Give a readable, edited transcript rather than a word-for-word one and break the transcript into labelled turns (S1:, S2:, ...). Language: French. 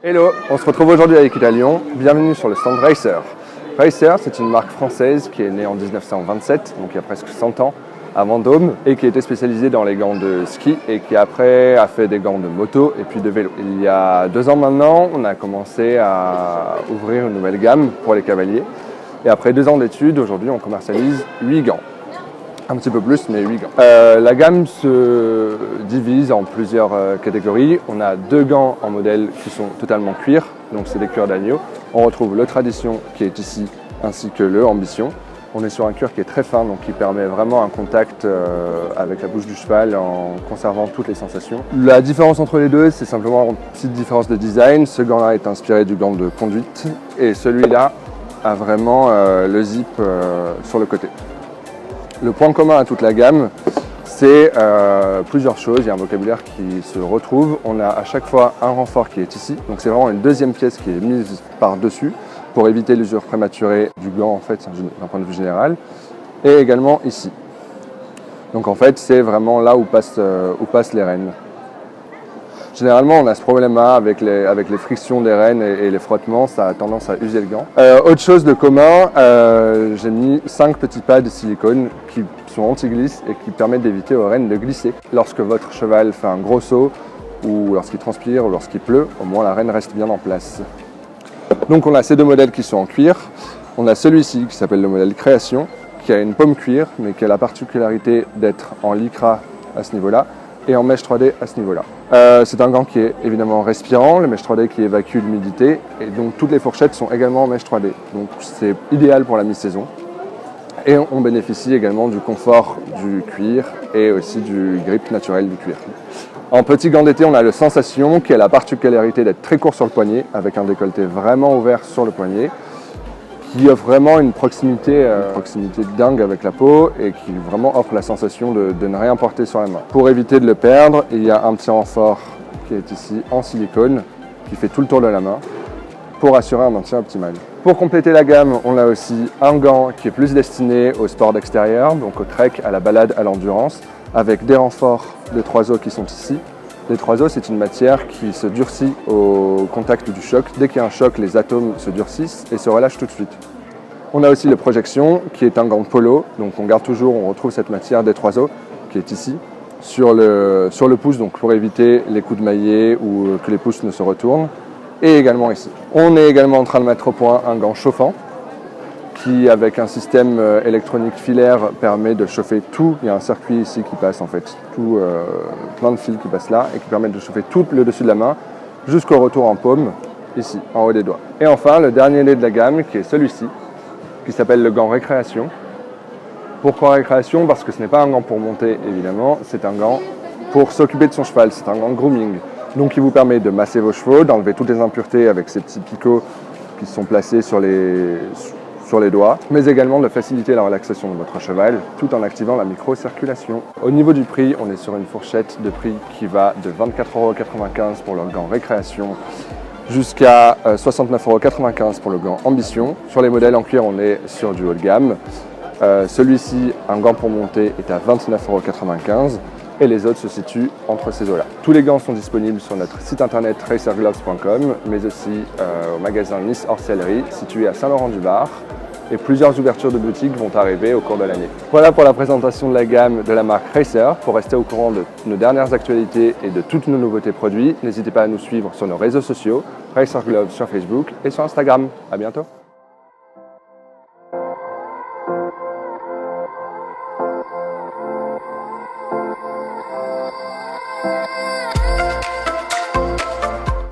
S1: Hello, on se retrouve aujourd'hui avec Lyon. Bienvenue sur le stand Racer. Racer, c'est une marque française qui est née en 1927, donc il y a presque 100 ans, à Vendôme, et qui était spécialisée dans les gants de ski et qui après a fait des gants de moto et puis de vélo. Il y a 2 ans maintenant, on a commencé à ouvrir une nouvelle gamme pour les cavaliers. Et après 2 ans d'études, aujourd'hui on commercialise 8 gants. Un petit peu plus, mais 8 gants. La gamme se divise en plusieurs catégories. On a 2 gants en modèle qui sont totalement cuir, donc c'est des cuirs d'agneau. On retrouve le Tradition qui est ici, ainsi que le Ambition. On est sur un cuir qui est très fin, donc qui permet vraiment un contact avec la bouche du cheval en conservant toutes les sensations. La différence entre les deux, c'est simplement une petite différence de design. Ce gant-là est inspiré du gant de conduite et celui-là a vraiment le zip sur le côté. Le point commun à toute la gamme, c'est plusieurs choses. Il y a un vocabulaire qui se retrouve. On a à chaque fois un renfort qui est ici. Donc c'est vraiment une deuxième pièce qui est mise par-dessus pour éviter l'usure prématurée du gant en fait, d'un point de vue général. Et également ici. Donc en fait, c'est vraiment là où passent les rênes. Généralement, on a ce problème-là avec les frictions des rênes et les frottements, ça a tendance à user le gant. Autre chose de commun, j'ai mis 5 petits pads de silicone qui sont anti-glisse et qui permettent d'éviter aux rênes de glisser. Lorsque votre cheval fait un gros saut, ou lorsqu'il transpire, ou lorsqu'il pleut, au moins la rêne reste bien en place. Donc on a ces 2 modèles qui sont en cuir. On a celui-ci qui s'appelle le modèle Création, qui a une pomme cuir, mais qui a la particularité d'être en lycra à ce niveau-là, et en mèche 3D à ce niveau-là. C'est un gant qui est évidemment respirant, le mèche 3D qui évacue l'humidité, et donc toutes les fourchettes sont également en mèche 3D. Donc c'est idéal pour la mi-saison. Et on bénéficie également du confort du cuir et aussi du grip naturel du cuir. En petit gant d'été, on a le Sensation qui a la particularité d'être très court sur le poignet, avec un décolleté vraiment ouvert sur le poignet, qui offre vraiment une proximité dingue avec la peau et qui vraiment offre la sensation de ne rien porter sur la main. Pour éviter de le perdre, il y a un petit renfort qui est ici en silicone qui fait tout le tour de la main pour assurer un maintien optimal. Pour compléter la gamme, on a aussi un gant qui est plus destiné au sport d'extérieur, donc au trek, à la balade, à l'endurance, avec des renforts de 3 os qui sont ici. Les 3 os, c'est une matière qui se durcit au contact du choc. Dès qu'il y a un choc, les atomes se durcissent et se relâchent tout de suite. On a aussi le Projection, qui est un gant de polo. Donc on garde toujours, on retrouve cette matière des 3 os, qui est ici, sur le pouce, donc pour éviter les coups de maillet ou que les pouces ne se retournent. Et également ici. On est également en train de mettre au point un gant chauffant, qui avec un système électronique filaire permet de chauffer tout. Il y a un circuit ici qui passe en fait, plein de fils qui passent là et qui permettent de chauffer tout le dessus de la main jusqu'au retour en paume, ici, en haut des doigts. Et enfin, le dernier lait de la gamme qui est celui-ci, qui s'appelle le gant Récréation. Pourquoi Récréation? Parce que ce n'est pas un gant pour monter évidemment, c'est un gant pour s'occuper de son cheval, c'est un gant de grooming. Donc il vous permet de masser vos chevaux, d'enlever toutes les impuretés avec ces petits picots qui sont placés sur les doigts, mais également de faciliter la relaxation de votre cheval tout en activant la microcirculation. Au niveau du prix, on est sur une fourchette de prix qui va de 24,95 € pour le gant Récréation jusqu'à 69,95 € pour le gant Ambition. Sur les modèles en cuir, on est sur du haut de gamme. Celui-ci, un gant pour monter, est à 29,95 € et les autres se situent entre ces eaux-là. Tous les gants sont disponibles sur notre site internet racergloves.com, mais aussi au magasin Nice Horsellerie, situé à Saint-Laurent-du-Var. Et plusieurs ouvertures de boutiques vont arriver au cours de l'année. Voilà pour la présentation de la gamme de la marque Racer. Pour rester au courant de nos dernières actualités et de toutes nos nouveautés produits, n'hésitez pas à nous suivre sur nos réseaux sociaux, Racer Gloves sur Facebook et sur Instagram. À bientôt.